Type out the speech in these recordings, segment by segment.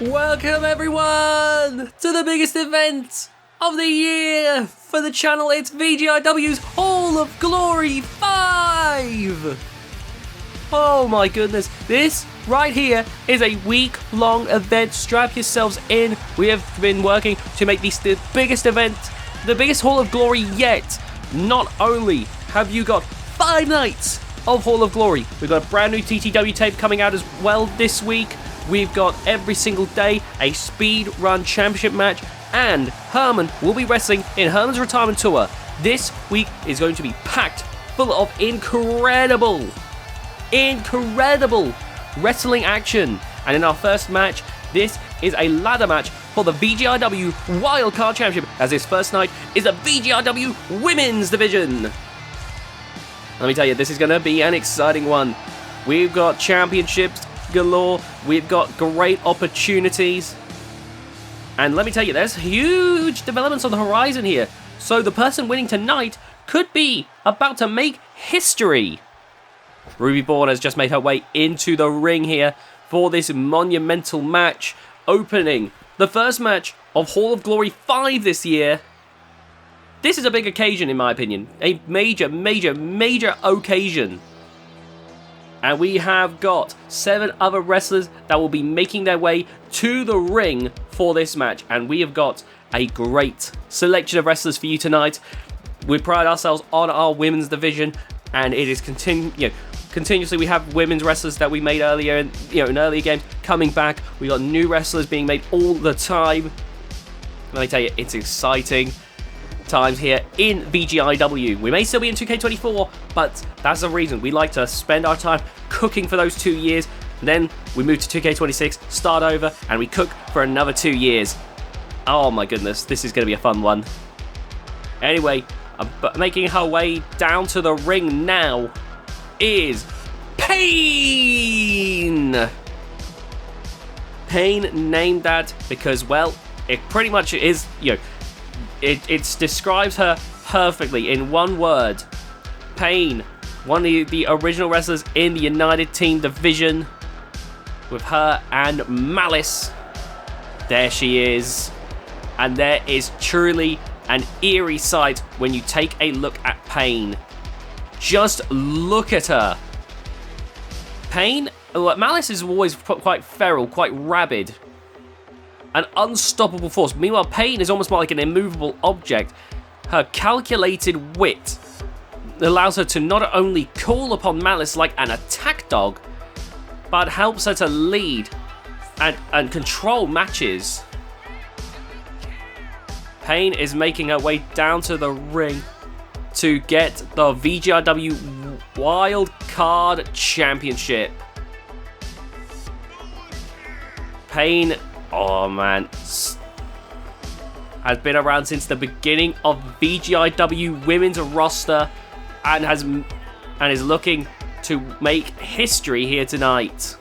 Welcome everyone to the biggest event of the year for the channel. It's VGIW's Hall of Glory 5! Oh my goodness, this right here is a week-long event. Strap yourselves in. We have been working to make this the biggest event, the biggest Hall of Glory yet. Not only have you got 5 nights of Hall of Glory, we've got a brand new TTW tape coming out as well this week. We've got every single day a speed run championship match, and Herman will be wrestling in Herman's retirement tour. This week is going to be packed full of incredible wrestling action. And in our first match, this is a ladder match for the VGIW Wildcard Championship, as this first night is the VGIW Women's Division. Let me tell you, this is going to be an exciting one. We've got championships galore, we've got great opportunities, and let me tell you, there's huge developments on the horizon here. So the person winning tonight could be about to make history. Ruby Bourne has just made her way into the ring here for this monumental match, opening the first match of Hall of Glory 5 this year. This is a big occasion, in my opinion. A major occasion. And we have got 7 other wrestlers that will be making their way to the ring for this match. And we have got a great selection of wrestlers for you tonight. We pride ourselves on our women's division, and it is continuously we have women's wrestlers that we made earlier, in earlier games coming back. We got new wrestlers being made all the time. Let me tell you, it's exciting times here in VGIW. We may still be in 2K24, but that's the reason we like to spend our time cooking for those 2 years. Then we move to 2K26, start over, and we cook for another 2 years. Oh my goodness, this is going to be a fun one. Anyway, making her way down to the ring now is Pain! Pain named that because, well, it pretty much is, it describes her perfectly in one word. Pain. One of the original wrestlers in the United Team Division, with her and Malice. There she is. And there is truly an eerie sight when you take a look at Pain. Just look at her. Pain, Malice is always quite feral, quite rabid. An unstoppable force. Meanwhile, Pain is almost more like an immovable object. Her calculated wit allows her to not only call upon Malice like an attack dog, but helps her to lead and control matches. Pain is making her way down to the ring to get the VGIW Wild Card Championship. Pain, oh man, has been around since the beginning of VGIW women's roster and is looking to make history here tonight.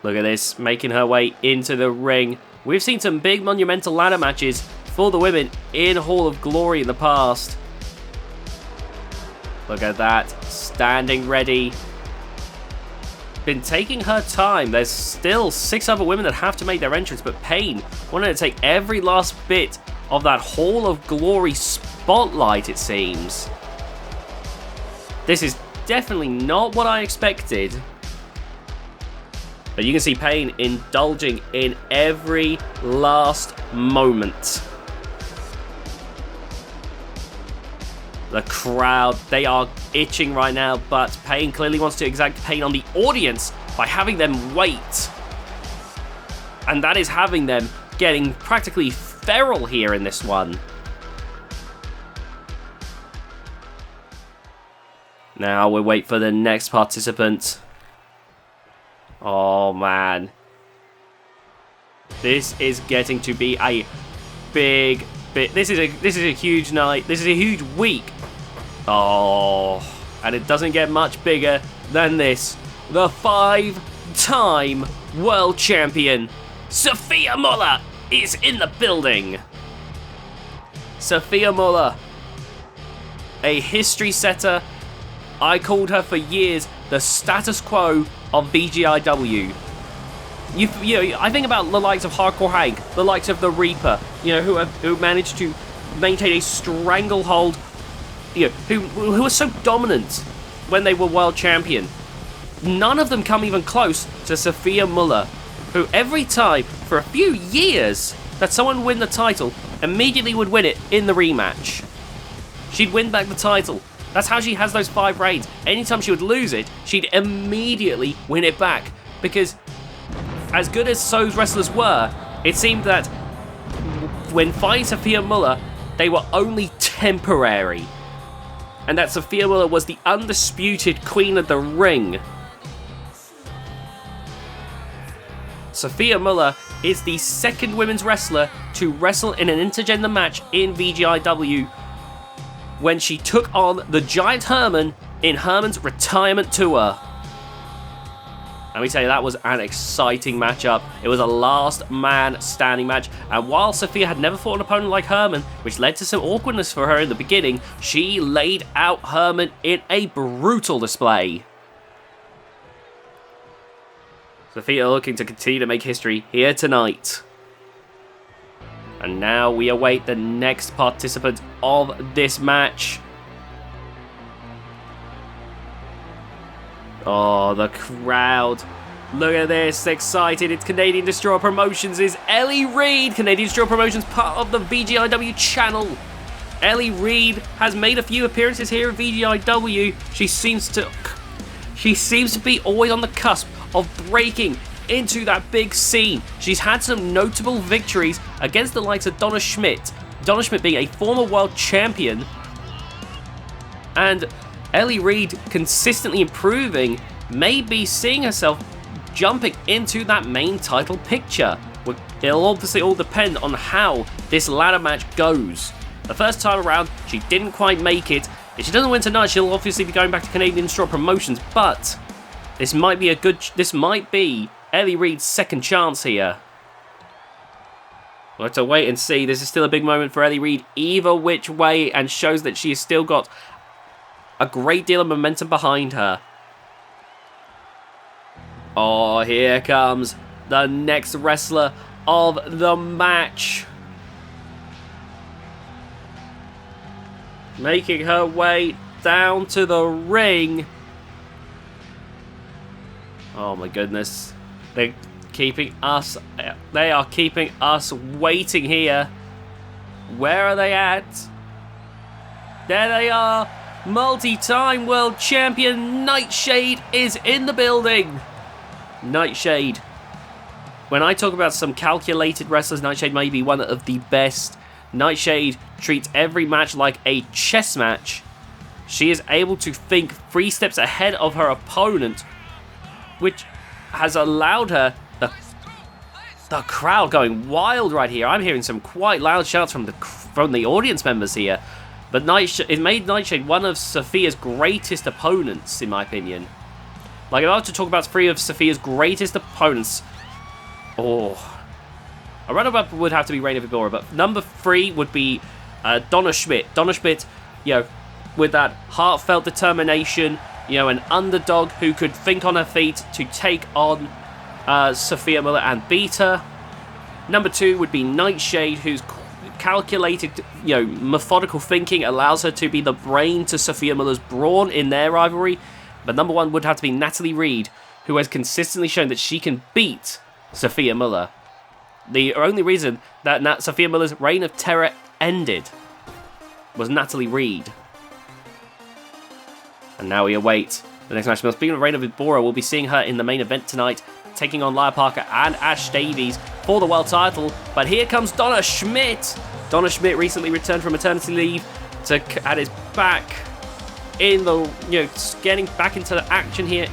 Look at this, making her way into the ring. We've seen some big monumental ladder matches for the women in Hall of Glory in the past. Look at that, standing ready. Been taking her time. There's still 6 other women that have to make their entrance, but Pain wanted to take every last bit of that Hall of Glory spotlight, it seems. This is definitely not what I expected. But you can see Pain indulging in every last moment. The crowd, they are itching right now, but Pain clearly wants to exact pain on the audience by having them wait. And that is having them getting practically feral here in this one. Now we wait for the next participant. Oh man. This is getting to be a big bit. This is a huge night. This is a huge week. Oh, and it doesn't get much bigger than this. The 5-time world champion, Sophia Muller, is in the building. Sophia Muller, a history setter. I called her for years the status quo of VGIW. I think about the likes of Hardcore Hank, the likes of the Reaper, who managed to maintain a stranglehold, who were so dominant when they were world champion. None of them come even close to Sophia Muller, who every time for a few years that someone would win the title, immediately would win it in the rematch. She'd win back the title. That's how she has those 5 reigns. Anytime she would lose it, she'd immediately win it back. Because as good as those wrestlers were, it seemed that when fighting Sophia Muller, they were only temporary. And that Sophia Muller was the undisputed queen of the ring. Sophia Muller is the second women's wrestler to wrestle in an intergender match in VGIW when she took on the Giant Herman in Herman's retirement tour. Let me tell you, that was an exciting matchup. It was a last man standing match, and while Sophia had never fought an opponent like Herman, which led to some awkwardness for her in the beginning, she laid out Herman in a brutal display. Sophia looking to continue to make history here tonight. And now we await the next participant of this match. Oh, the crowd. Look at this, excited. It's Canadian Destroyer Promotions' Ellie Reed. Canadian Destroyer Promotions, part of the VGIW channel. Ellie Reed has made a few appearances here at VGIW. She seems to be always on the cusp of breaking into that big scene. She's had some notable victories against the likes of Donna Schmidt. Donna Schmidt being a former world champion. And Ellie Reed consistently improving, may be seeing herself jumping into that main title picture. It'll obviously all depend on how this ladder match goes. The first time around, she didn't quite make it. If she doesn't win tonight, she'll obviously be going back to Canadian Destroyer Promotions, but this might be Ellie Reed's second chance here. We'll have to wait and see. This is still a big moment for Ellie Reed either which way, and shows that she has still got a great deal of momentum behind her. Oh, here comes the next wrestler of the match. Making her way down to the ring. Oh my goodness. They are keeping us waiting here. Where are they at? There they are. Multi-time world champion Nightshade is in the building. Nightshade. When I talk about some calculated wrestlers, Nightshade may be one of the best. Nightshade treats every match like a chess match. She is able to think 3 steps ahead of her opponent, which has allowed her the crowd going wild right here. I'm hearing some quite loud shouts from the audience members here. But it made Nightshade one of Sophia's greatest opponents, in my opinion. Like, if I was to talk about 3 of Sophia's greatest opponents, a runner-up would have to be Reina Vibora, but number 3 would be Donna Schmidt. Donna Schmidt, with that heartfelt determination, an underdog who could think on her feet to take on Sophia Muller and beat her. Number 2 would be Nightshade, whose calculated, methodical thinking allows her to be the brain to Sophia Muller's brawn in their rivalry. But number 1 would have to be Natalie Reed, who has consistently shown that she can beat Sophia Muller. The only reason that Sophia Muller's reign of terror ended was Natalie Reed. And now we await the next match. Speaking of Reina Vibora, we'll be seeing her in the main event tonight, taking on Lyra Parker and Ash Davies for the world title. But here comes Donna Schmidt. Donna Schmidt recently returned from maternity leave and is back in the, getting back into the action here,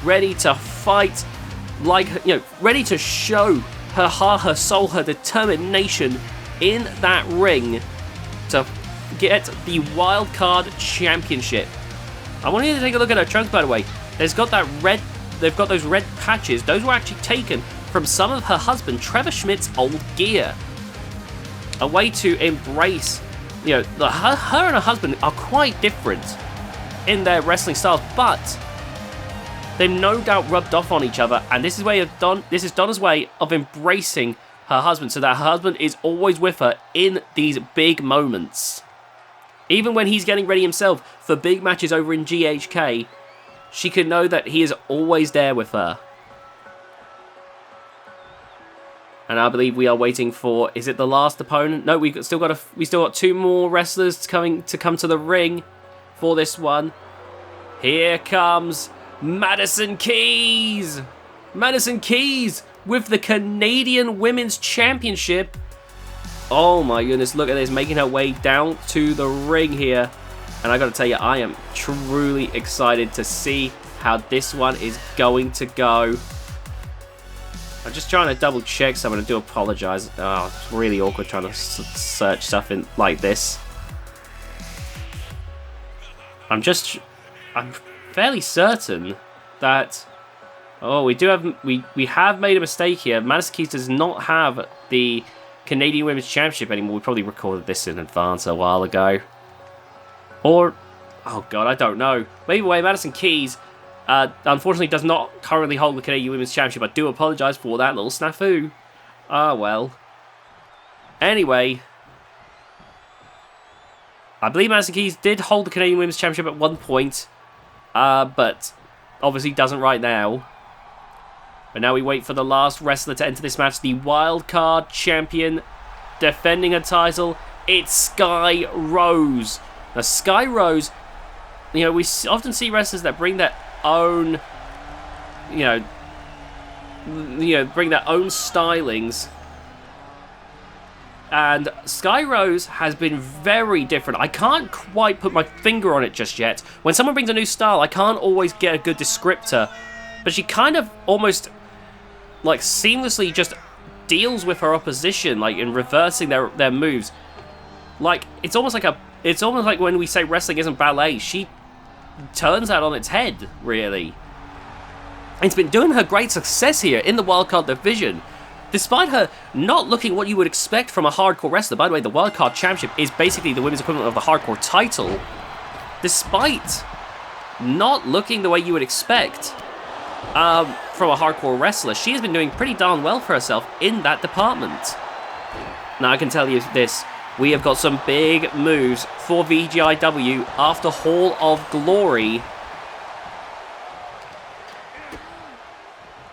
ready to fight, ready to show her heart, her soul, her determination in that ring to get the Wild Card Championship. I want you to take a look at her trunks, by the way. They've got those red patches. Those were actually taken from some of her husband Trevor Schmidt's old gear. A way to embrace, her and her husband are quite different in their wrestling styles, but they've no doubt rubbed off on each other, and this is Donna's way of embracing her husband, so that her husband is always with her in these big moments. Even when he's getting ready himself for big matches over in GHK, she can know that he is always there with her. And I believe we are waiting for, is it the last opponent? No, we still got 2 more wrestlers coming to come to the ring for this one. Here comes Madison Keys. Madison Keys with the Canadian Women's Championship. Oh my goodness, look at this, making her way down to the ring here. And I gotta tell you, I am truly excited to see how this one is going to go. I'm just trying to double check something. I do apologize. Oh, it's really awkward trying to search stuff in like this. I'm fairly certain that... Oh, we have made a mistake here. Madison Keys does not have the Canadian Women's Championship anymore. We probably recorded this in advance a while ago. Or... Oh god, I don't know. But either way, Madison Keys... unfortunately does not currently hold the Canadian Women's Championship. I do apologise for that little snafu. Ah, well. Anyway. I believe Madison Keys did hold the Canadian Women's Championship at one point. But obviously doesn't right now. But now we wait for the last wrestler to enter this match. The wildcard champion defending her title. It's Sky Rose. Now Sky Rose, you know, we often see wrestlers that bring their own, bring their own stylings, and Sky Rose has been very different. I can't quite put my finger on it just yet. When someone brings a new style, I can't always get a good descriptor, but she kind of almost like seamlessly just deals with her opposition, like in reversing their moves. Like it's almost like when we say wrestling isn't ballet, she turns that on its head, really. It's been doing her great success here in the wildcard division, despite her not looking what you would expect from a hardcore wrestler. By the way, the wildcard championship is basically the women's equivalent of the hardcore title. Despite not looking the way you would expect from a hardcore wrestler, she has been doing pretty darn well for herself in that department. Now, I can tell you this. We have got some big moves for VGIW after Hall of Glory.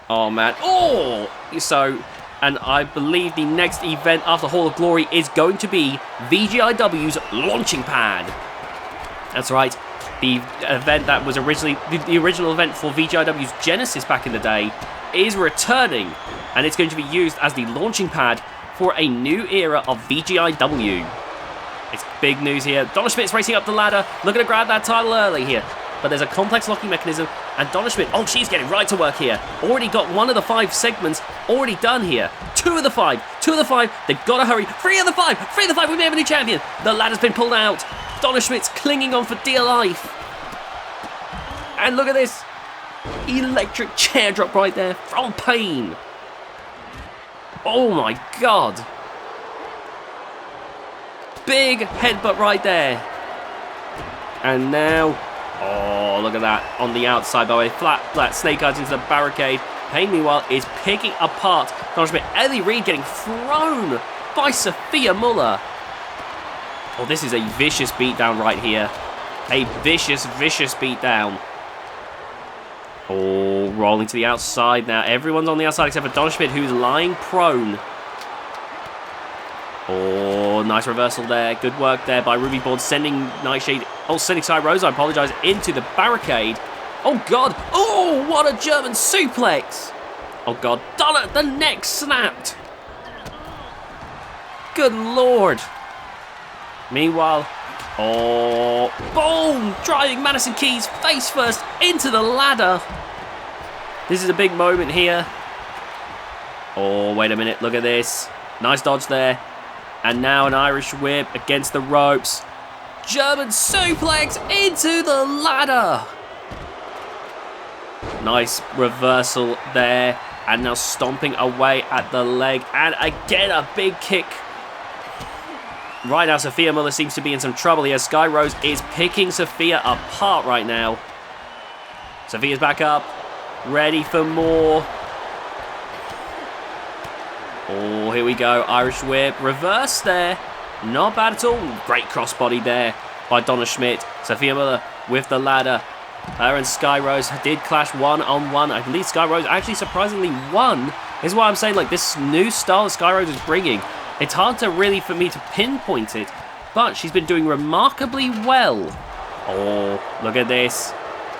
Oh, man. Oh! So, and I believe the next event after Hall of Glory is going to be VGIW's launching pad. That's right. The event that was originally... The original event for VGIW's Genesis back in the day is returning. And it's going to be used as the launching pad for a new era of VGIW. It's big news here. Donna Schmidt's racing up the ladder, looking to grab that title early here. But there's a complex locking mechanism, and Donna Schmidt, oh, she's getting right to work here. Already got 1 of the 5 segments already done here. 2 of the 5. They've got to hurry. 3 of the 5. We may have a new champion. The ladder's been pulled out. Donna Schmidt's clinging on for dear life. And look at this. Electric chair drop right there from Pain. Oh my god. Big headbutt right there. And now, oh, look at that. On the outside, by the way, flat snake eyes into the barricade. Pain, meanwhile, is picking apart Donna Schmidt. Ellie Reed getting thrown by Sophia Muller. Oh, this is a vicious beatdown right here. A vicious beatdown. Oh, rolling to the outside now. Everyone's on the outside except for Donna Schmidt, who's lying prone. Oh, nice reversal there. Good work there by Ruby Board, sending Nightshade... Oh, sending Sky Rose, I apologise, into the barricade. Oh, God. Oh, what a German suplex. Oh, God. Donna, the neck snapped. Good Lord. Meanwhile... Oh, boom! Driving Madison Keys face first into the ladder. This is a big moment here. Oh, wait a minute. Look at this. Nice dodge there. And now an Irish whip against the ropes. German suplex into the ladder. Nice reversal there. And now stomping away at the leg. And again, a big kick. Right now, Sophia Muller seems to be in some trouble here. Sky Rose is picking Sophia apart right now. Sophia's back up. ready for more. Oh, here we go. Irish whip. Reverse there. Not bad at all. Great crossbody there by Donna Schmidt. Sophia Muller with the ladder. Her and Sky Rose did clash 1-on-1. I believe Sky Rose actually surprisingly won. This is what I'm saying. Like, this new style that Sky Rose is bringing, it's hard to really for me to pinpoint it, but she's been doing remarkably well. Oh, look at this.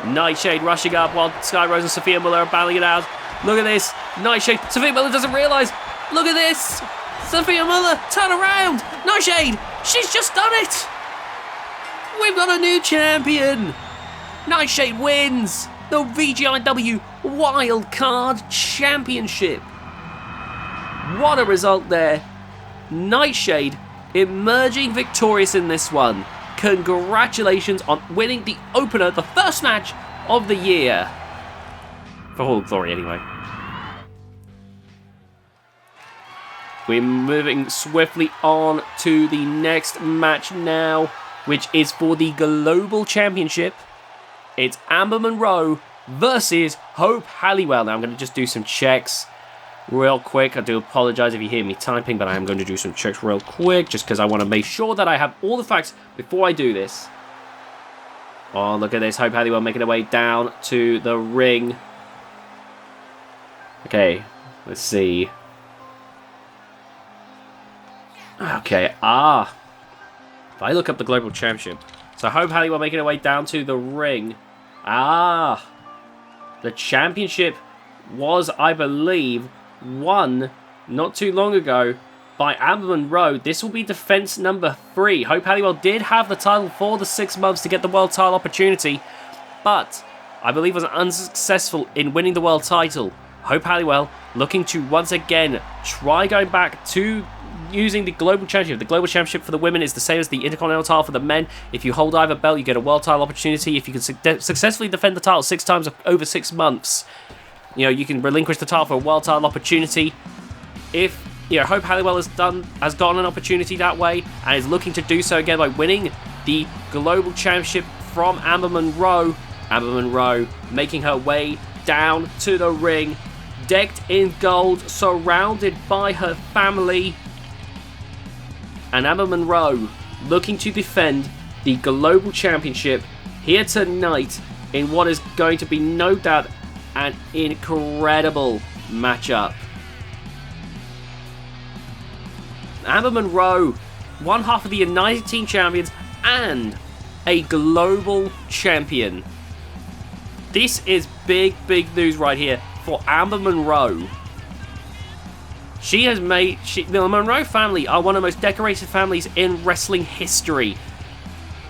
Nightshade rushing up while Sky Rose and Sophia Muller are battling it out. Look at this. Nightshade. Sophia Muller doesn't realise. Look at this. Sophia Muller, turn around. Nightshade, she's just done it. We've got a new champion. Nightshade wins the VGIW Wildcard Championship. What a result there. Nightshade emerging victorious in this one. Congratulations on winning the opener, the first match of the year. For all glory, anyway. We're moving swiftly on to the next match now, which is for the Global Championship. It's Amber Monroe versus Hope Halliwell. Now, I'm going to just do some checks real quick. I do apologise if you hear me typing, but I am going to do some checks real quick, just because I want to make sure that I have all the facts before I do this. Oh, look at this. Hope Halliwell making her way down to the ring. Okay, let's see. Okay, if I look up the Global Championship. So Hope Halliwell making her way down to the ring. The championship was, I believe, won not too long ago by Amber Monroe. This will be defense number 3. Hope Halliwell did have the title for the 6 months to get the world title opportunity, but I believe was unsuccessful in winning the world title. Hope Halliwell looking to once again try going back to using the Global Championship. The Global Championship for the women is the same as the Intercontinental title for the men. If you hold either belt, you get a world title opportunity. If you can successfully defend the title 6 times over 6 months, you can relinquish the title for a world title opportunity. If Hope Halliwell has gotten an opportunity that way and is looking to do so again by winning the Global Championship from Amber Monroe. Amber Monroe making her way down to the ring, decked in gold, surrounded by her family. And Amber Monroe looking to defend the Global Championship here tonight in what is going to be no doubt an incredible matchup. Amber Monroe, one half of the United Team Champions and a Global Champion. This is big news right here for Amber Monroe. She has made... the Monroe family are one of the most decorated families in wrestling history.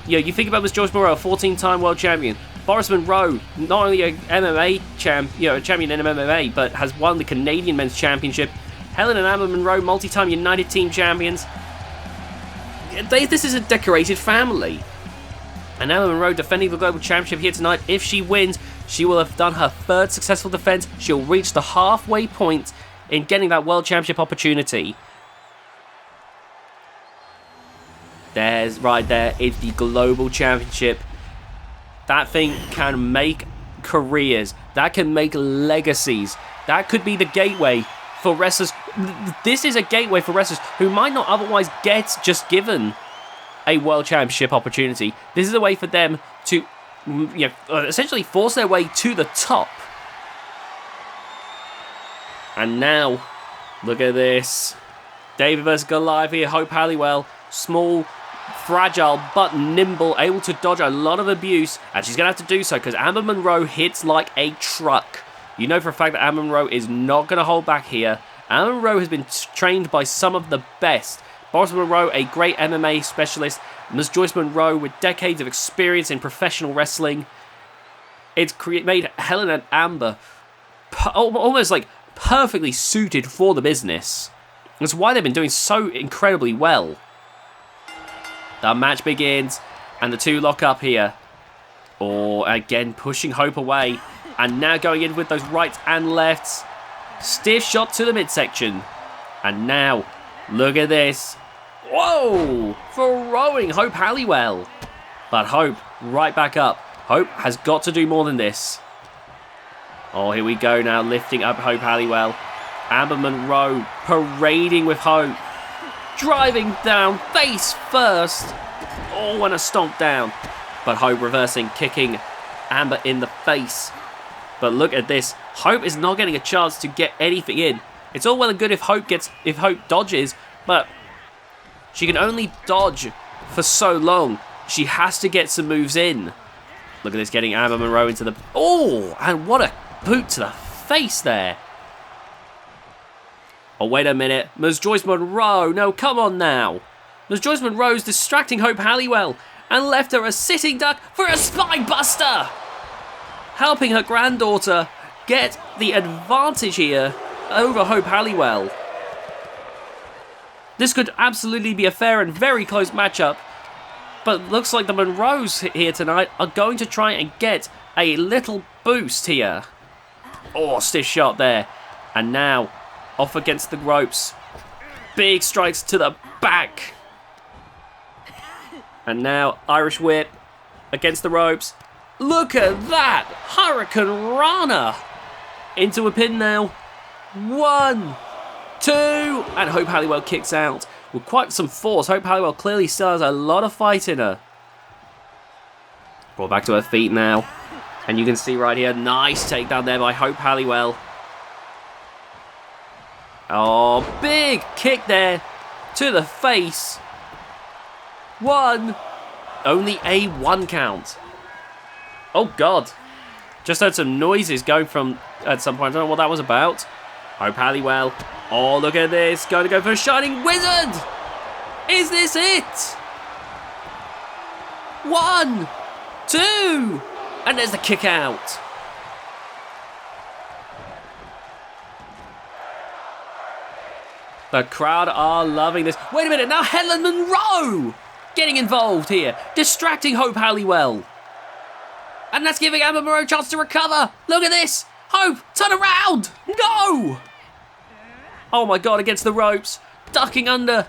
You think about Miss Joyce Monroe, a 14-time world champion. Boris Monroe, not only a MMA a champion in MMA, but has won the Canadian Men's Championship. Helen and Amber Monroe, multi-time United Team Champions. This is a decorated family. And Amber Monroe defending the Global Championship here tonight. If she wins, she will have done her 3rd successful defense. She'll reach the halfway point in getting that World Championship opportunity. Right there is the Global Championship. That thing can make careers. That can make legacies. That could be the gateway for wrestlers. This is a gateway for wrestlers who might not otherwise get just given a World Championship opportunity. This is a way for them to essentially force their way to the top. And now, look at this. David versus Goliath here. Hope Halliwell, small, fragile, but nimble, able to dodge a lot of abuse. And she's going to have to do so because Amber Monroe hits like a truck. You know for a fact that Amber Monroe is not going to hold back here. Amber Monroe has been trained by some of the best. Boris Monroe, a great MMA specialist. Ms. Joyce Monroe with decades of experience in professional wrestling. It's made Helen and Amber almost like perfectly suited for the business. That's why they've been doing so incredibly well. The match begins, and the two lock up here. Again, pushing Hope away. And now going in with those rights and lefts. Stiff shot to the midsection. And now, look at this. Whoa! Throwing Hope Halliwell. But Hope right back up. Hope has got to do more than this. Oh, here we go now, lifting up Hope Halliwell. Amber Monroe parading with Hope. Driving down, face first. Oh, and a stomp down. But Hope reversing, kicking Amber in the face. But look at this. Hope is not getting a chance to get anything in. It's all well and good if Hope dodges, but she can only dodge for so long. She has to get some moves in. Look at this, getting Amber Monroe into the... Oh, and what a boot to the face there. Oh, wait a minute. Ms. Joyce Monroe. No, come on now. Ms. Joyce Monroe's distracting Hope Halliwell and left her a sitting duck for a spine buster. Helping her granddaughter get the advantage here over Hope Halliwell. This could absolutely be a fair and very close matchup, but looks like the Monroes here tonight are going to try and get a little boost here. Oh, stiff shot there. And now, off against the ropes. Big strikes to the back. And now, Irish whip against the ropes. Look at that! Hurricane Rana! Into a pin now. 1, 2, and Hope Halliwell kicks out with quite some force. Hope Halliwell clearly still has a lot of fight in her. Brought back to her feet now. And you can see right here, nice takedown there by Hope Halliwell. Oh, big kick there to the face. 1, only a 1 count. Oh God, just heard some noises going from at some point. I don't know what that was about. Hope Halliwell. Oh, look at this. Going to go for a Shining Wizard. Is this it? 1, 2, and there's the kick out. The crowd are loving this. Wait a minute, now Helen Monroe getting involved here, distracting Hope Halliwell. And that's giving Amber Monroe a chance to recover. Look at this. Hope, turn around. No. Oh my God, against the ropes. Ducking under.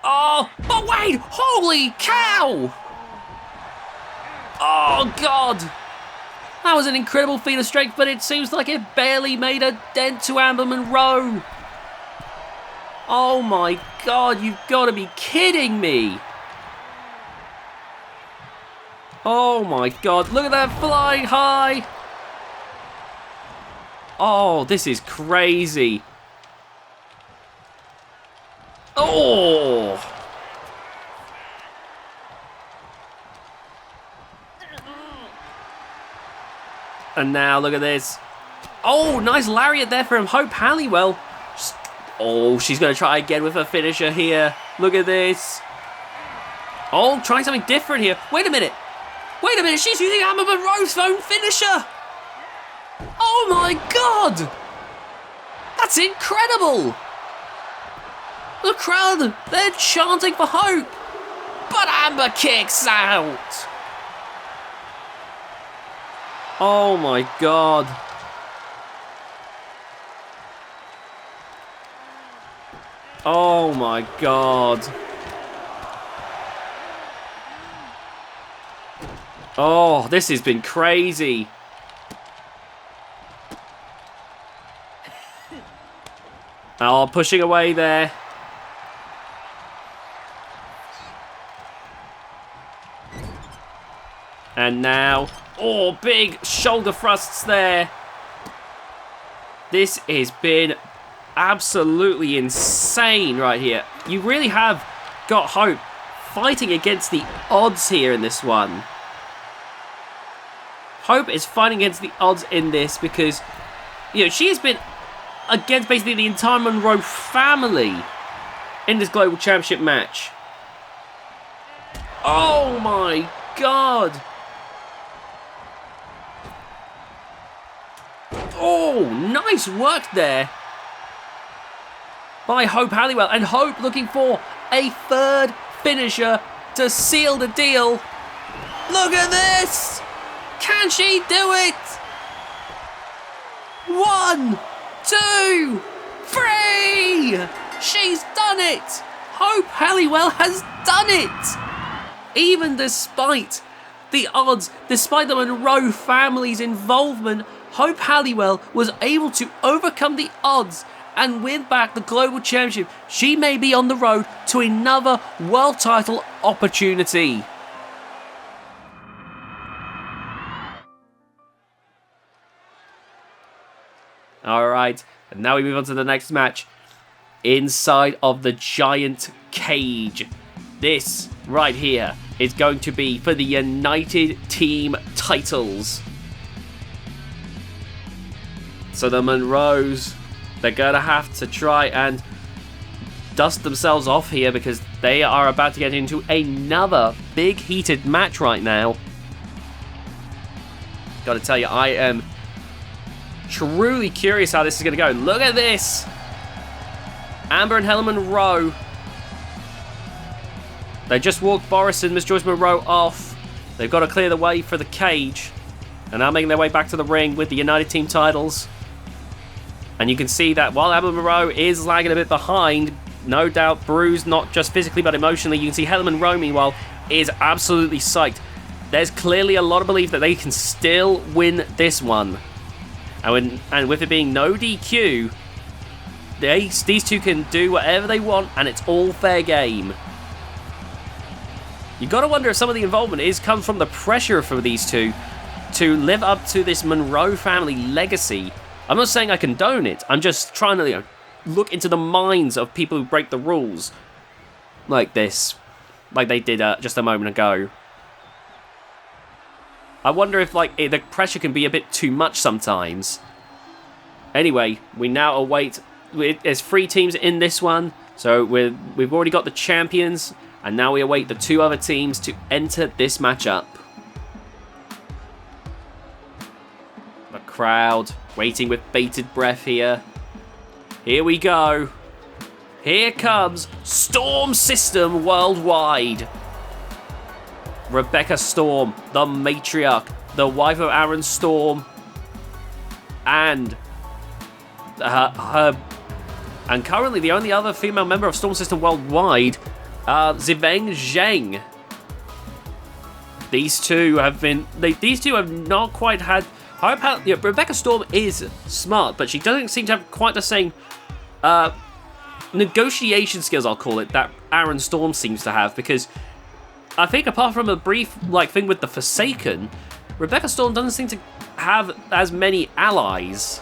Oh, but wait. Holy cow. Oh God. That was an incredible feat of strength, but it seems like it barely made a dent to Amber Monroe. Oh my God, you've got to be kidding me. Oh my God, look at that flying high. Oh, this is crazy. Oh. And now look at this. Oh, nice lariat there from Hope Halliwell. Oh, she's going to try again with her finisher here. Look at this. Oh, trying something different here. Wait a minute. Wait a minute, she's using Amber Monroe's own finisher. Oh my God. That's incredible. The crowd, they're chanting for Hope. But Amber kicks out. Oh my God. Oh my God. Oh, this has been crazy. Oh, pushing away there. And now, oh, big shoulder thrusts there. This has been absolutely insane right here. You really have got Hope fighting against the odds here in this one. Hope is fighting against the odds in this because, you know, she has been against basically the entire Monroe family in this Global Championship match. Oh my God. Oh, nice work there by Hope Halliwell. And Hope looking for a third finisher to seal the deal. Look at this. Can she do it? 1, 2, 3. She's done it. Hope Halliwell has done it. Even despite the odds, despite the Monroe family's involvement, Hope Halliwell was able to overcome the odds and win back the Global Championship. She may be on the road to another world title opportunity. Alright, and now we move on to the next match. Inside of the giant cage. This right here is going to be for the United Team titles. So the Monroes, they're going to have to try and dust themselves off here because they are about to get into another big heated match right now. Gotta tell you, I am truly curious how this is going to go. Look at this. Amber and Helen Monroe. They just walked Boris and Miss Joyce Monroe off. They've got to clear the way for the cage. And now making their way back to the ring with the United Team titles. And you can see that while Amber Monroe is lagging a bit behind, no doubt bruised, not just physically but emotionally, you can see Helen Monroe, meanwhile, is absolutely psyched. There's clearly a lot of belief that they can still win this one. And with it being no DQ, these two can do whatever they want, and it's all fair game. You've got to wonder if some of the involvement comes from the pressure for these two to live up to this Monroe family legacy. I'm not saying I condone it. I'm just trying to look into the minds of people who break the rules like this, like they did just a moment ago. I wonder if the pressure can be a bit too much sometimes. Anyway, we now await. There's 3 teams in this one, so we've already got the champions, and now we await the 2 other teams to enter this matchup. The crowd waiting with bated breath here. Here we go. Here comes Storm System Worldwide. Rebecca Storm, the matriarch, the wife of Aaron Storm, and and currently the only other female member of Storm System Worldwide, Ziveng Zheng. These two have not quite had. Rebecca Storm is smart, but she doesn't seem to have quite the same negotiation skills, I'll call it, that Aaron Storm seems to have, because I think apart from a brief thing with the Forsaken, Rebecca Storm doesn't seem to have as many allies.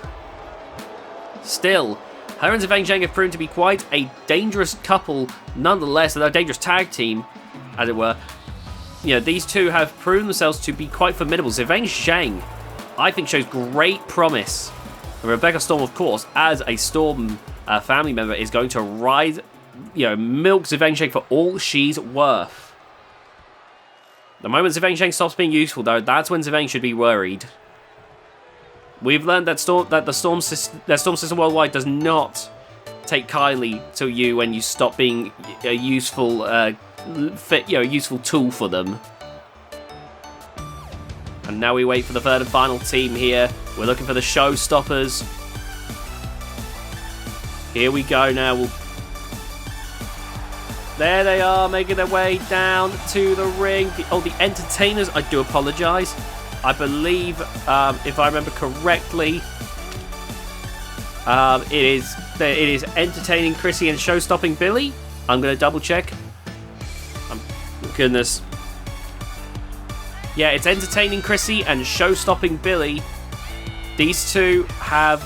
Still, her and Ziveng Zheng have proven to be quite a dangerous couple nonetheless, and a dangerous tag team, as it were. These two have proven themselves to be quite formidable. Ziveng Zheng, I think, shows great promise. And Rebecca Storm, of course, as a Storm family member, is going to ride, milk Ziveng Zheng for all she's worth. The moment Ziveng Zheng stops being useful, though, that's when Ziveng should be worried. We've learned that the Storm System Worldwide does not take kindly to you when you stop being a useful, useful tool for them. And now we wait for the third and final team here. We're looking for the showstoppers. Here we go now. There they are, making their way down to the ring. The entertainers, I do apologise. I believe, if I remember correctly, it is Entertaining Chrissy and Showstopping Billy. I'm going to double check. Goodness. Yeah, it's Entertaining Chrissy and Showstopping Billy. These two have,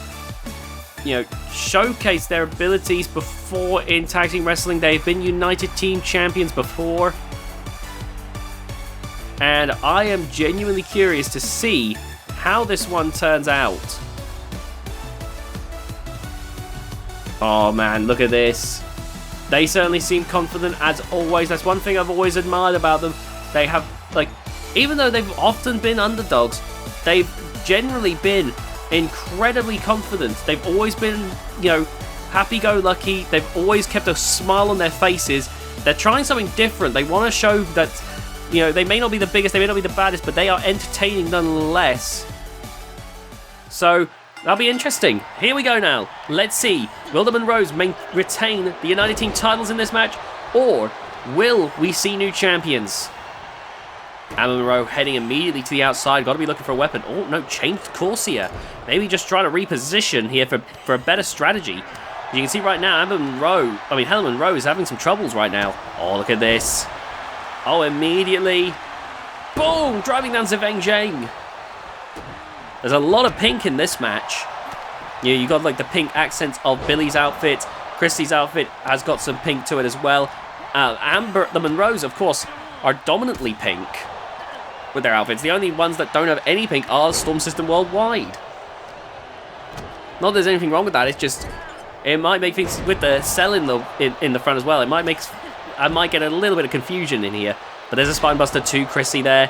showcased their abilities before in tag team wrestling. They've been United Team champions before. And I am genuinely curious to see how this one turns out. Oh man, look at this. They certainly seem confident as always. That's one thing I've always admired about them. They have, even though they've often been underdogs, they've generally been incredibly confident. They've always been, happy-go-lucky. They've always kept a smile on their faces. They're trying something different. They want to show that, they may not be the biggest, they may not be the baddest, but they are entertaining nonetheless. So, that'll be interesting. Here we go now. Let's see. Will the Monroes retain the United Team titles in this match, or will we see new champions? Amber Monroe heading immediately to the outside. Got to be looking for a weapon. Oh, no, changed course here. Maybe just trying to reposition here for a better strategy. As you can see right now, Helen Monroe is having some troubles right now. Oh, look at this. Oh, immediately. Boom! Driving down Ziveng Zhang. There's a lot of pink in this match. Yeah, you got like the pink accents of Billy's outfit. Chrissy's outfit has got some pink to it as well. The Monroes, of course, are dominantly pink with their outfits. The only ones that don't have any pink are Storm System Worldwide. Not that there's anything wrong with that. It's just it might make things with the cell in the front as well. I might get a little bit of confusion in here. But there's a Spinebuster to Chrissy there.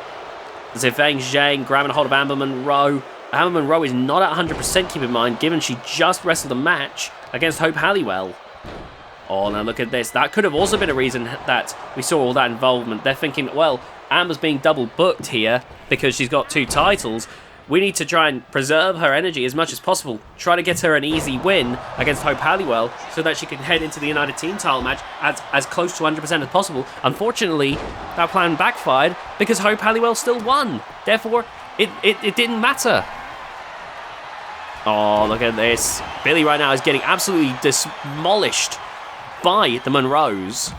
Ziveng Zhang grabbing a hold of Amber Monroe. Amber Monroe is not at 100%, keep in mind, given she just wrestled a match against Hope Halliwell. Oh, now look at this. That could have also been a reason that we saw all that involvement. They're thinking, well, Amber's being double booked here because she's got 2 titles. We need to try and preserve her energy as much as possible. Try to get her an easy win against Hope Halliwell so that she can head into the United Team title match as close to 100% as possible. Unfortunately, that plan backfired because Hope Halliwell still won. Therefore, it didn't matter. Oh, look at this. Billy right now is getting absolutely demolished by the Monroes.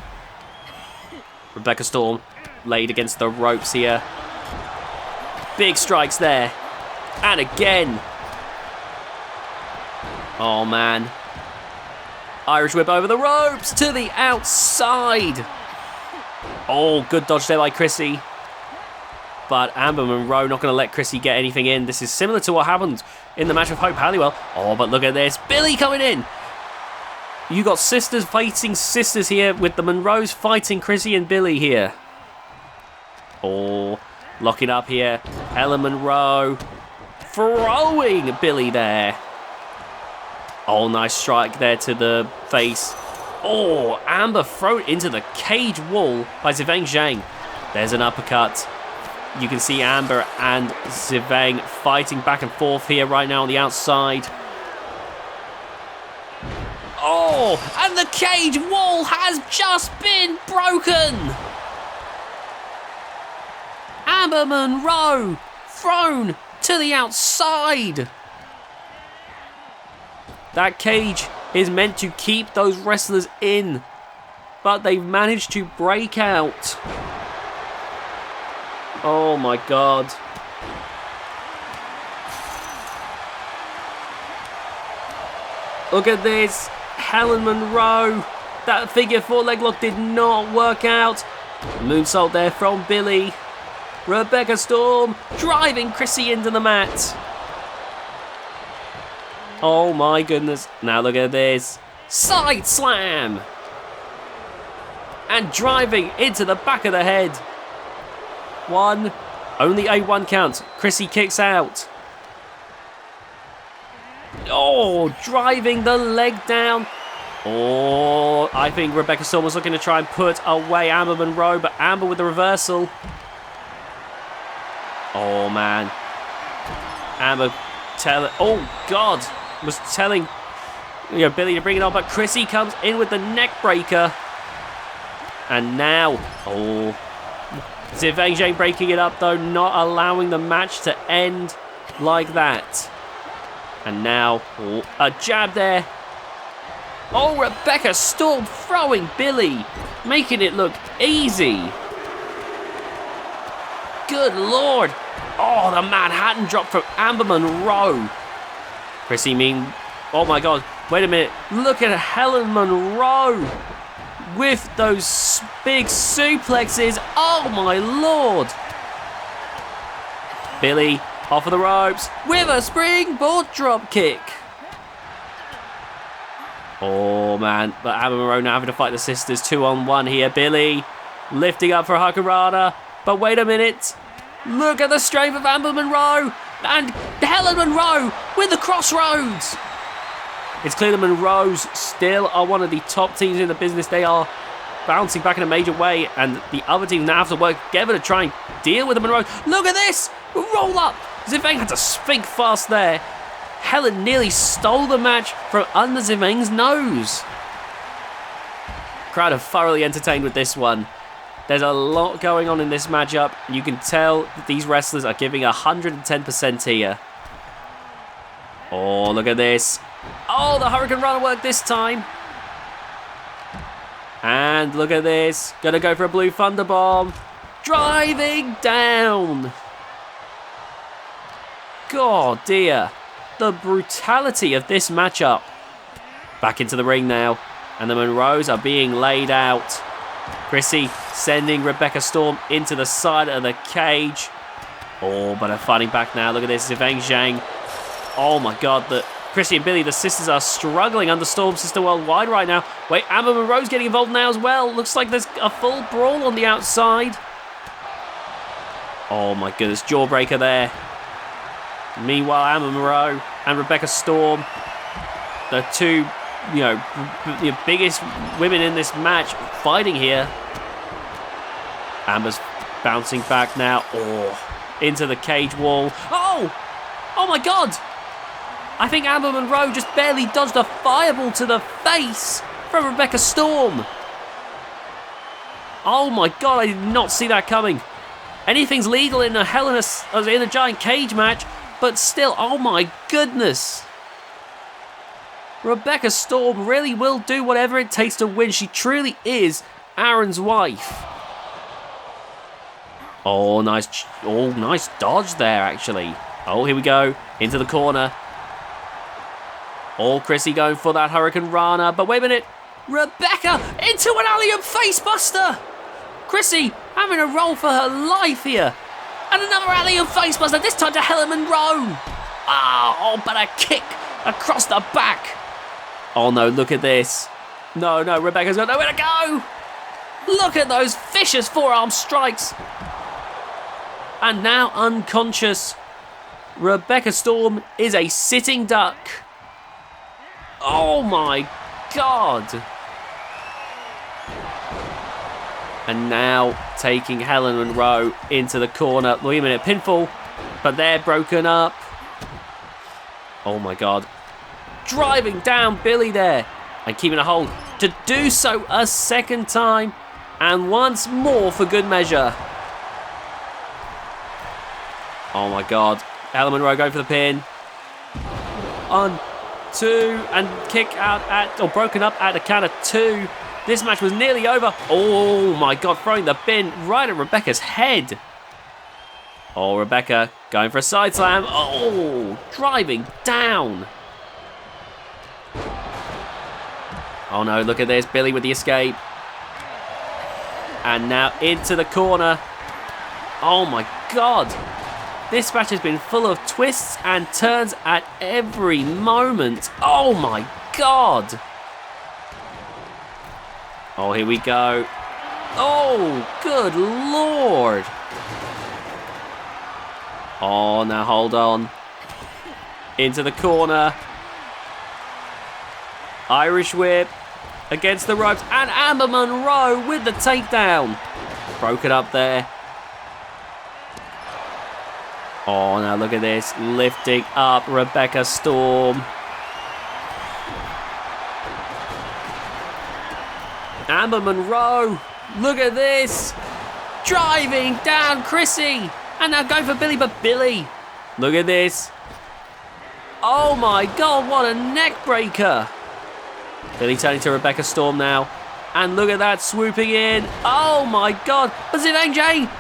Rebecca Storm laid against the ropes here. Big strikes there. And again. Oh, man. Irish whip over the ropes to the outside. Oh, good dodge there by Chrissy. But Amber Monroe not going to let Chrissy get anything in. This is similar to what happened in the match with Hope Halliwell. Oh, but look at this. Billy coming in. You got sisters fighting sisters here with the Monroes fighting Chrissy and Billy here. Oh, locking up here. Helen Monroe throwing Billy there. Oh, nice strike there to the face. Oh, Amber thrown into the cage wall by Ziveng Zhang. There's an uppercut. You can see Amber and Ziveng fighting back and forth here right now on the outside. Oh, and the cage wall has just been broken. Amber Monroe thrown to the outside. That cage is meant to keep those wrestlers in, but they've managed to break out. Oh my God. Look at this. Helen Monroe. That figure 4 leg lock did not work out. Moonsault there from Billy. Rebecca Storm driving Chrissy into the mat. Oh my goodness. Now look at this. Side slam. And driving into the back of the head. One. Only a 1 count. Chrissy kicks out. Oh, driving the leg down. Oh, I think Rebecca Storm was looking to try and put away Amber Monroe, but Amber with the reversal. Oh, man. Amber oh, God. Was telling Billy to bring it on, but Chrissy comes in with the neck breaker. And now, Ziveng Zhang breaking it up, though, not allowing the match to end like that. And now, a jab there. Oh, Rebecca Storm throwing Billy, making it look easy. Good Lord. Oh, the Manhattan drop from Amber Monroe. Chrissy oh my God, wait a minute. Look at Helen Monroe with those big suplexes. Oh my Lord. Billy off of the ropes with a springboard drop kick. Oh man, but Amber Monroe now having to fight the sisters 2-on-1 here. Billy lifting up for Nakarada, but wait a minute. Look at the strength of Amber Monroe and Helen Monroe with the crossroads. It's clear the Monroes still are one of the top teams in the business. They are bouncing back in a major way, and the other teams now have to work together to try and deal with the Monroes. Look at this! Roll up! Ziveng had to think fast there. Helen nearly stole the match from under Ziveng's nose. Crowd are thoroughly entertained with this one. There's a lot going on in this matchup. You can tell that these wrestlers are giving 110% here. Oh, look at this. Oh, the Hurricane Runner worked this time. And look at this. Gonna go for a blue Thunder Bomb. Driving down. God dear. The brutality of this matchup. Back into the ring now. And the Monroes are being laid out. Chrissy sending Rebecca Storm into the side of the cage. Oh, but they're fighting back now. Look at this. Zivang Zhang. Oh my god. Chrissy and Billy, the sisters, are struggling under Storm Sister Worldwide right now. Wait, Amber Monroe's getting involved now as well. Looks like there's a full brawl on the outside. Oh my goodness. Jawbreaker there. Meanwhile, Amber Monroe and Rebecca Storm, the two, the biggest women in this match, fighting here. Amber's bouncing back now. Oh, into the cage wall. Oh! Oh my god! I think Amber Monroe just barely dodged a fireball to the face from Rebecca Storm. Oh my god, I did not see that coming. Anything's legal in a giant cage match, but still, oh my goodness. Rebecca Storm really will do whatever it takes to win. She truly is Aaron's wife. Oh, nice dodge there, actually. Oh, here we go. Into the corner. Oh, Chrissy going for that Hurricane Rana. But wait a minute. Rebecca into an alley-oop facebuster. Chrissy having a roll for her life here. And another alley-oop facebuster, this time to Helen Monroe. Oh, but a kick across the back. Oh no, look at this. No, Rebecca's got nowhere to go. Look at those vicious forearm strikes. And now unconscious. Rebecca Storm is a sitting duck. Oh my god. And now taking Helen Monroe into the corner. Wait a minute, pinfall. But they're broken up. Oh my god. Driving down Billy there. And keeping a hold to do so a second time. And once more for good measure. Oh my god. Helen Monroe going for the pin. 1, 2, and kick out broken up at the count of 2. This match was nearly over. Oh my god, throwing the pin right at Rebecca's head. Oh, Rebecca going for a side slam. Oh, driving down. Oh no, look at this. Billy with the escape. And now into the corner. Oh my god. This match has been full of twists and turns at every moment. Oh my god. Oh, here we go. Oh, good lord. Oh, now hold on. Into the corner. Irish whip against the ropes. And Amber Monroe with the takedown. Broken up there. Oh, now look at this. Lifting up Rebecca Storm. Amber Monroe. Look at this. Driving down Chrissy. And now going for Billy, but Billy. Look at this. Oh my god, what a neck breaker. Billy turning to Rebecca Storm now. And look at that, swooping in. Oh my god. But Zivang Zhang.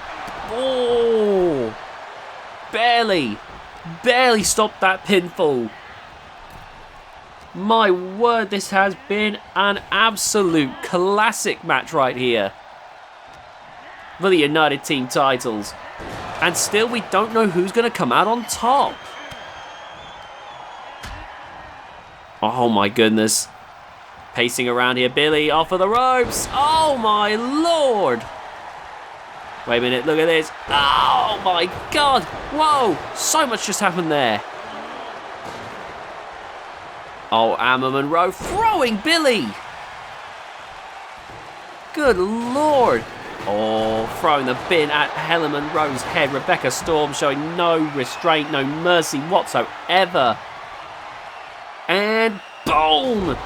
Oh. Barely stopped that pinfall. My word, this has been an absolute classic match right here for the United Team titles. And still, we don't know who's going to come out on top. Oh my goodness. Pacing around here, Billy off of the ropes. Oh my lord. Wait a minute, look at this. Oh my god. Whoa, so much just happened there. Oh, Amber Monroe throwing Billy. Good lord. Oh, throwing the bin at Helen Monroe's head. Rebecca Storm showing no restraint, no mercy whatsoever. And boom.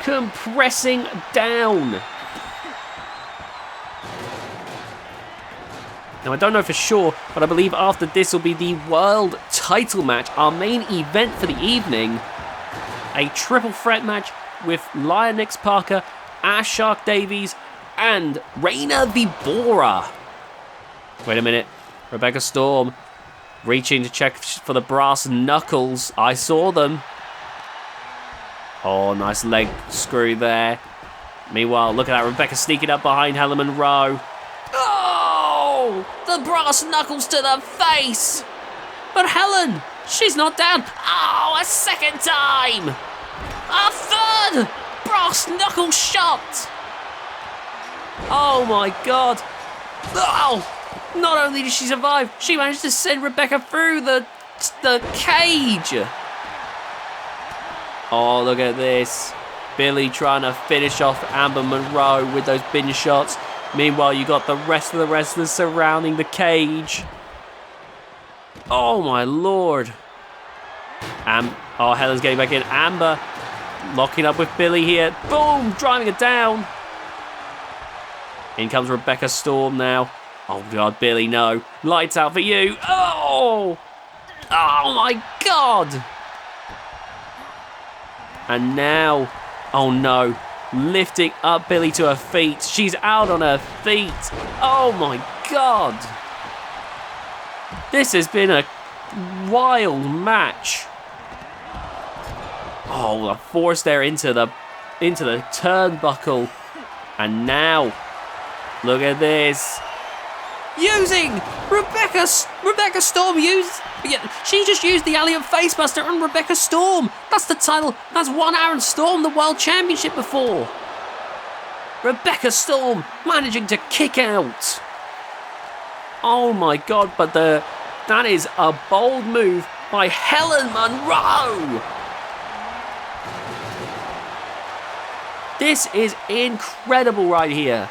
Compressing down. Now, I don't know for sure, but I believe after this will be the world title match, our main event for the evening. A triple threat match with Lionix Parker, Ash Shark Davies, and Reina Vibora. Wait a minute. Rebecca Storm reaching to check for the brass knuckles. I saw them. Oh, nice leg screw there. Meanwhile, look at that. Rebecca sneaking up behind Helen Monroe. Oh! The brass knuckles to the face! But Helen, she's not down. Oh, a second time! A third brass knuckle shot! Oh my god! Oh! Not only did she survive, she managed to send Rebecca through the cage! Oh, look at this. Billy trying to finish off Amber Monroe with those bin shots. Meanwhile, you got the rest of the wrestlers surrounding the cage. Oh my lord. Oh, Helen's getting back in. Amber locking up with Billy here. Boom! Driving it down. In comes Rebecca Storm now. Oh god, Billy, no. Lights out for you. Oh! Oh my god! And now, oh no, lifting up Billy to her feet. She's out on her feet. Oh my god. This has been a wild match. Oh, the force there into the turnbuckle. And now, look at this. Using Rebecca Storm she just used the Alien Facebuster on Rebecca Storm. That's the title. That's won Aaron Storm the World Championship before. Rebecca Storm managing to kick out. Oh my god, but that is a bold move by Helen Monroe. This is incredible right here.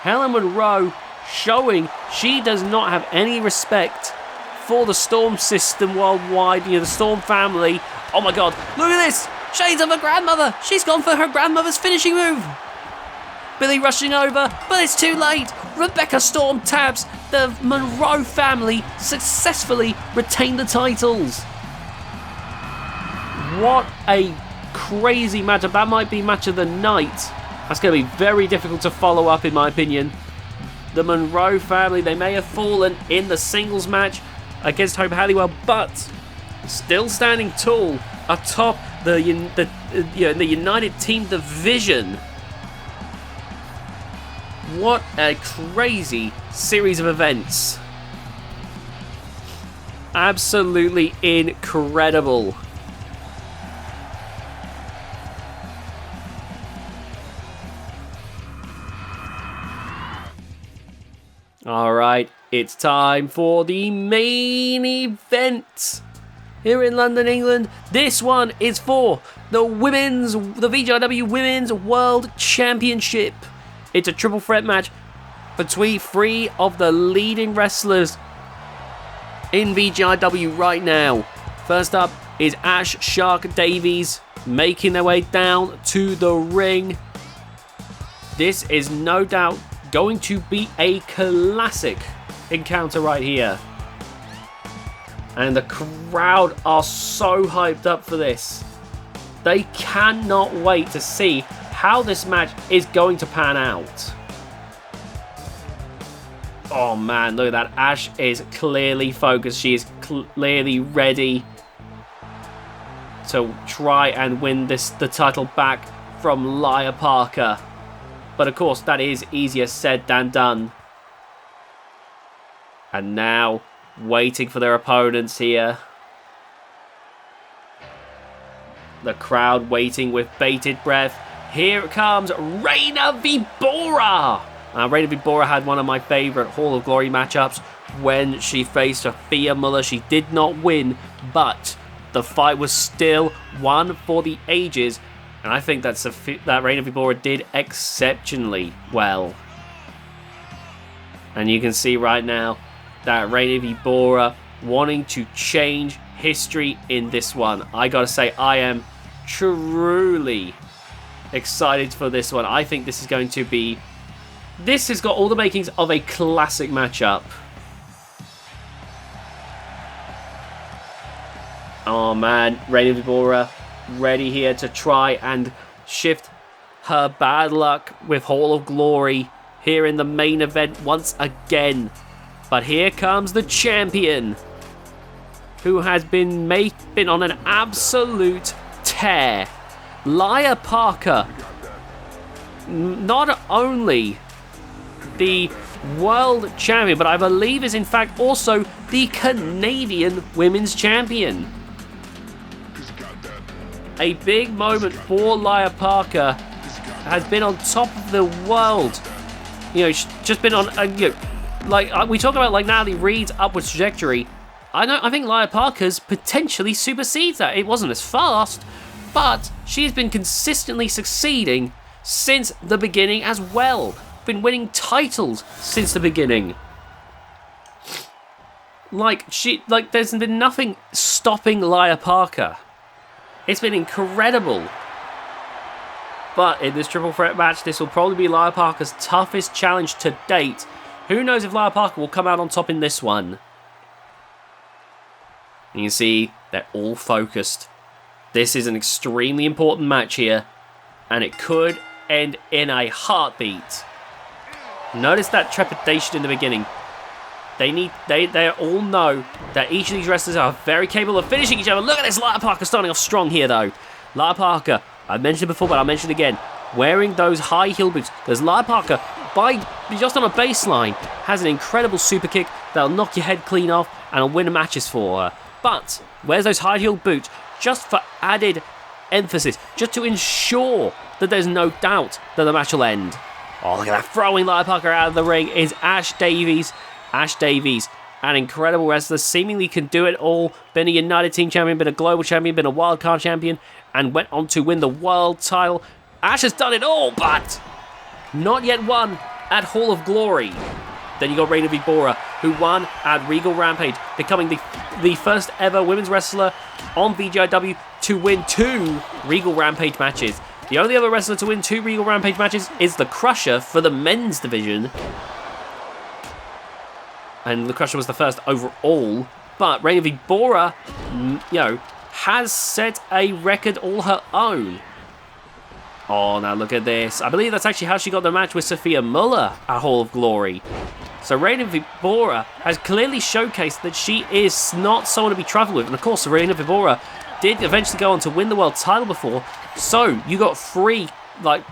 Helen Monroe showing she does not have any respect for the Storm system worldwide, the Storm family. Oh my god, look at this! Shades of her grandmother! She's gone for her grandmother's finishing move! Billy rushing over, but it's too late! Rebecca Storm tabs. The Monroe family successfully retain the titles. What a crazy matchup. That might be match of the night. That's going to be very difficult to follow up, in my opinion. The Monroe family, they may have fallen in the singles match against Hope Halliwell, but still standing tall atop the United Team Division. What a crazy series of events. Absolutely incredible. Alright, it's time for the main event here in London, England. This one is for the VGIW Women's World Championship. It's a triple threat match between three of the leading wrestlers in VGIW right now. First up is Ash Shark Davies making their way down to the ring. This is no doubt going to be a classic encounter right here. And the crowd are so hyped up for this. They cannot wait to see how this match is going to pan out. Oh man, look at that. Ash is clearly focused. She is clearly ready to try and win the title back from Lia Parker. But of course, that is easier said than done. And now, waiting for their opponents here. The crowd waiting with bated breath. Here comes Reina Vibora. Reina Vibora had one of my favourite Hall of Glory matchups when she faced Sophia Muller. She did not win, but the fight was still one for the ages. And I think that Reina Vibora did exceptionally well. And you can see right now that Reina Vibora wanting to change history in this one. I gotta say, I am truly excited for this one. I think this is going to be This has got all the makings of a classic matchup. Oh man, Reina Vibora ready here to try and shift her bad luck with Hall of Glory here in the main event once again. But here comes the champion, who has been on an absolute tear. Lia Parker, not only the world champion, but I believe is in fact also the Canadian women's champion. A big moment for Lia Parker, has been on top of the world. You know, she's just been on, like we talk about like Natalie Reid's upwards trajectory. I think Lia Parker's potentially supersedes that. It wasn't as fast, but she's been consistently succeeding since the beginning as well. Been winning titles since the beginning. There's been nothing stopping Lia Parker. It's been incredible. But in this triple threat match, this will probably be Lia Parker's toughest challenge to date. Who knows if Lia Parker will come out on top in this one. And you can see they're all focused. This is an extremely important match here, and it could end in a heartbeat. Notice that trepidation in the beginning. They all know that each of these wrestlers are very capable of finishing each other. Look at this, Lia Parker starting off strong here though. Lia Parker, I mentioned it before, but I'll mention it again, wearing those high heel boots, because Lia Parker, just on a baseline, has an incredible super kick that'll knock your head clean off and will win matches for her. But wears those high heel boots just for added emphasis, just to ensure that there's no doubt that the match will end. Oh, look at that, throwing Lia Parker out of the ring is Ash Davies. Ash Davies, an incredible wrestler, seemingly can do it all. Been a United Team Champion, been a Global Champion, been a Wildcard Champion, and went on to win the World title. Ash has done it all, but not yet won at Hall of Glory. Then you got Reina Vibora, who won at Regal Rampage, becoming the first ever women's wrestler on VGIW to win 2 Regal Rampage matches. The only other wrestler to win 2 Regal Rampage matches is the Crusher for the men's division. And the Crusher was the first overall. But Reina Vibora, has set a record all her own. Oh, now look at this. I believe that's actually how she got the match with Sophia Muller at Hall of Glory. So Reina Vibora has clearly showcased that she is not someone to be trifled with. And of course, Reina Vibora did eventually go on to win the world title before. So you got 3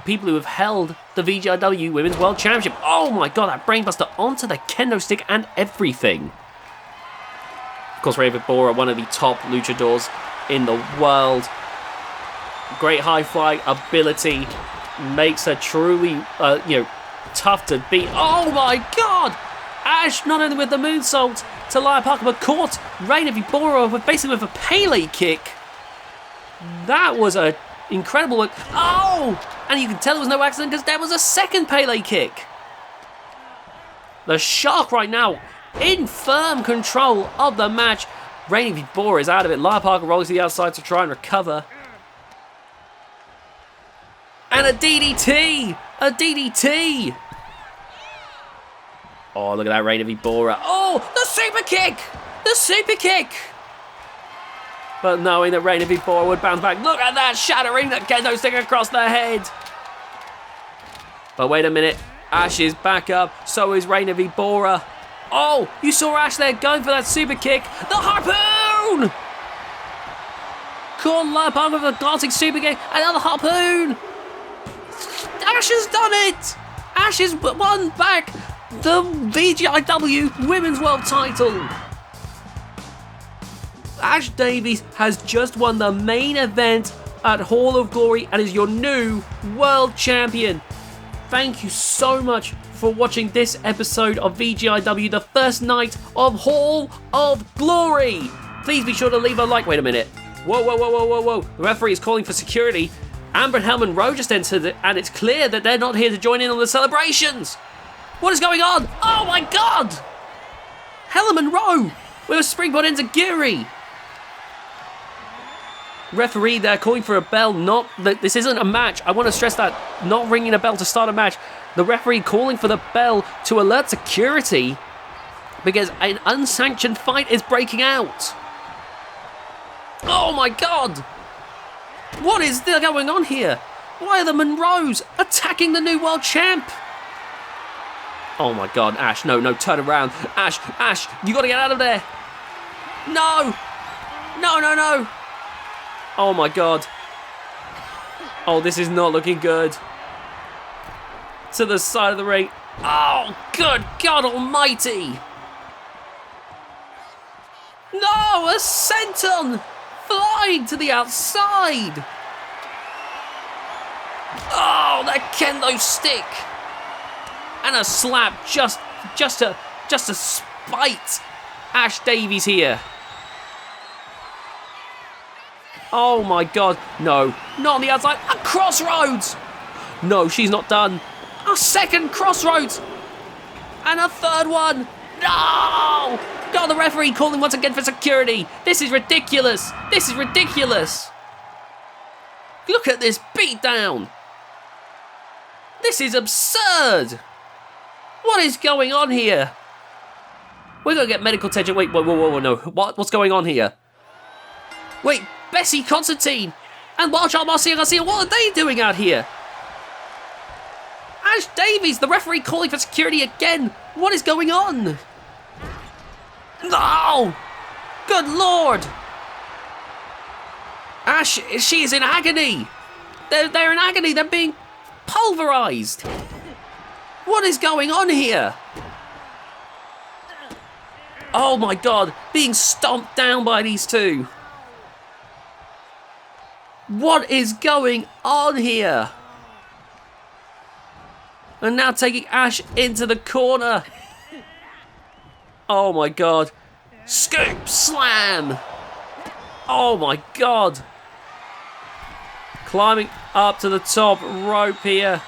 people who have held the VGIW Women's World Championship. Oh my god, that brainbuster onto the kendo stick and everything. Of course, Reina Vibora, one of the top luchadors in the world. Great high flying ability makes her truly, tough to beat. Oh my god! Ash not only with the moonsault to Lia Parker, but caught Reina Vibora basically with a Pele kick. That was a incredible look. Oh! And you can tell it was no accident because there was a second Pele kick. The Shark right now in firm control of the match. Reina Vibora is out of it. Lia Parker rolls to the outside to try and recover. And a DDT! A DDT! Oh, look at that Reina Vibora. Oh, the super kick! The super kick! But knowing that Reina Vibora would bounce back. Look at that, shattering the kendo stick across the head. But wait a minute. Ash is back up. So is Reina Vibora. Oh, you saw Ash there going for that super kick. The harpoon! Caught Lia Parker with a glancing super kick. Another harpoon! Ash has done it! Ash has won back the VGIW Women's World title. Ash Davies has just won the main event at Hall of Glory and is your new world champion. Thank you so much for watching this episode of VGIW, the first night of Hall of Glory. Please be sure to leave a like. Wait a minute. Whoa. The referee is calling for security. Amber and Hellman Rowe just entered it, and it's clear that they're not here to join in on the celebrations. What is going on? Oh my god! Hellman Rowe with a springboard into Giri. Referee there calling for a bell. This isn't a match. I want to stress that. Not ringing a bell to start a match. The referee calling for the bell to alert security because an unsanctioned fight is breaking out. Oh my god! What is going on here? Why are the Monroes attacking the new world champ? Oh my god, Ash, no, turn around. Ash, you gotta get out of there. No! Oh my god. Oh, this is not looking good. To the side of the ring. Oh, good God almighty! No, a senton! Flying to the outside! Oh, that kendo stick! And a slap just to spite Ash Davies here. Oh my god, no, not on the outside, a crossroads! No, she's not done. A second crossroads! And a third one! No! God, the referee calling once again for security. This is ridiculous. Look at this beatdown. This is absurd. What is going on here? We're going to get medical attention. Wait, whoa, no. What's going on here? Wait, Bessie Constantine and Wildchild Marcia Garcia, what are they doing out here? Ash Davies, the referee calling for security again. What is going on? No! Good Lord! Ash, she is in agony. They're in agony. They're being pulverized. What is going on here? Oh my god, being stomped down by these two. What is going on here? And now taking Ash into the corner. Oh my god. Scoop slam. Oh my god. Climbing up to the top rope here.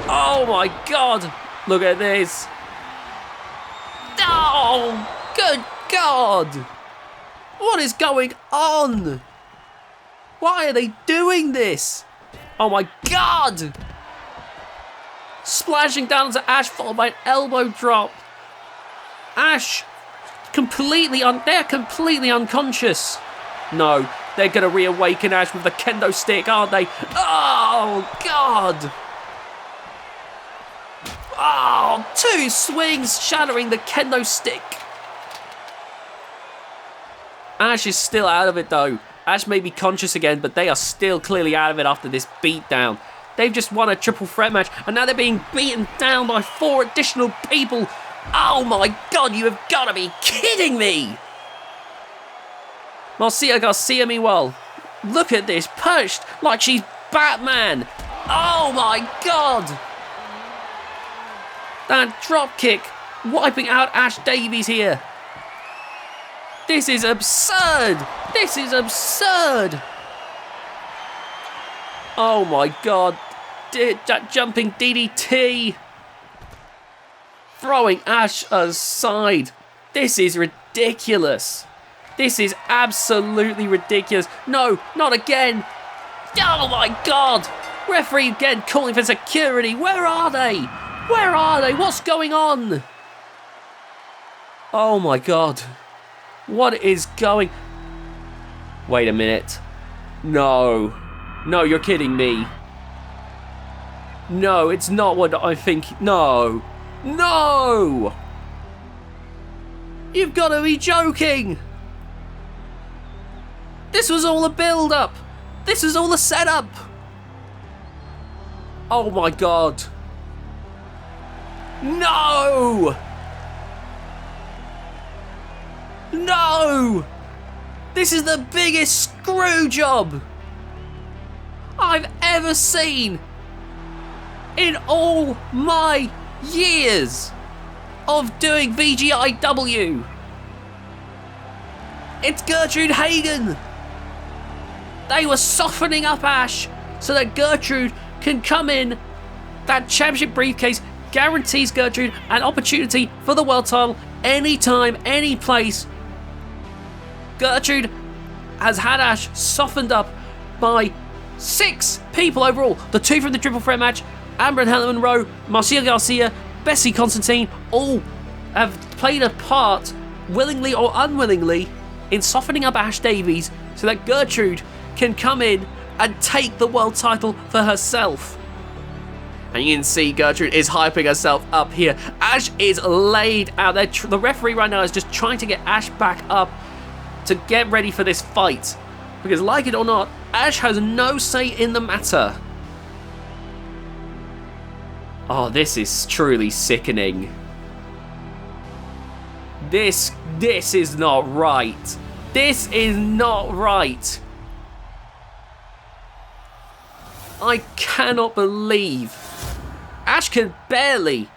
Oh my god. Look at this. Oh, good god. What is going on? Why are they doing this? Oh my god. Splashing down to Ash, followed by an elbow drop. Ash, they're completely unconscious. No, they're going to reawaken Ash with the kendo stick, aren't they? Oh, God. Oh, 2 swings shattering the kendo stick. Ash is still out of it, though. Ash may be conscious again, but they are still clearly out of it after this beatdown. They've just won a triple threat match, and now they're being beaten down by 4 additional people. Oh my god, you have got to be kidding me! Marcia Garcia, meanwhile, look at this, perched like she's Batman. Oh my god! That drop kick, wiping out Ash Davies here. This is absurd! This is absurd! Oh my god. Jumping DDT. Throwing Ash aside. This is ridiculous. This is absolutely ridiculous. No, not again. Oh my god. Referee again calling for security. Where are they? Where are they? What's going on? Oh my god. What is going... Wait a minute. No. No, you're kidding me. No, it's not what I think. No. No! You've got to be joking! This was all a build-up! This was all a setup! Oh my god. No! No! This is the biggest screw job I've ever seen in all my years of doing VGIW. It's Gertrude Hagen. They were softening up Ash so that Gertrude can come in. That championship briefcase guarantees Gertrude an opportunity for the world title anytime, any place. Gertrude has had Ash softened up by 6 people overall. The 2 from the triple threat match, Amber and Helen Monroe, Marcia Garcia, Bessie Constantine, all have played a part, willingly or unwillingly, in softening up Ash Davies so that Gertrude can come in and take the world title for herself. And you can see Gertrude is hyping herself up here. Ash is laid out. The referee right now is just trying to get Ash back up to get ready for this fight. Because like it or not, Ash has no say in the matter. Oh, this is truly sickening. This is not right. This is not right. I cannot believe Ash can barely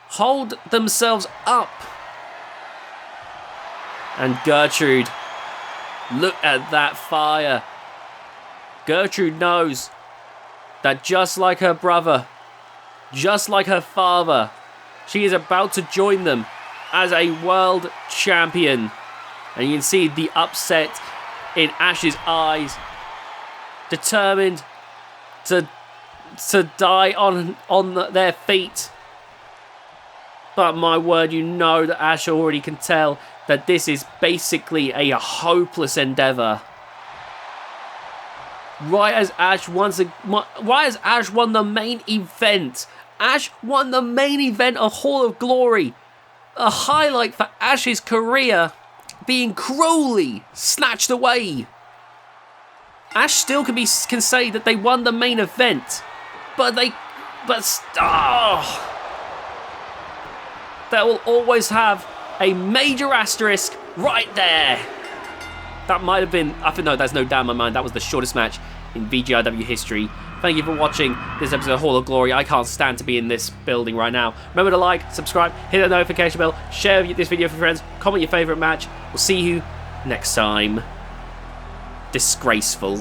hold themselves up. And Gertrude, look at that fire. Gertrude knows that just like her brother, just like her father, she is about to join them as a world champion. And you can see the upset in Ash's eyes. Determined to die on their feet. But my word, you know that Ash already can tell that this is basically a hopeless endeavor. Right as Ash won the main event. Ash won the main event of Hall of Glory. A highlight for Ash's career being cruelly snatched away. Ash still can say that they won the main event, that will always have a major asterisk right there. That might have been, no, there's no doubt in my mind, that was the shortest match in VGIW history. Thank you for watching this episode of Hall of Glory. I can't stand to be in this building right now. Remember to like, subscribe, hit that notification bell, share this video with friends, comment your favourite match. We'll see you next time. Disgraceful.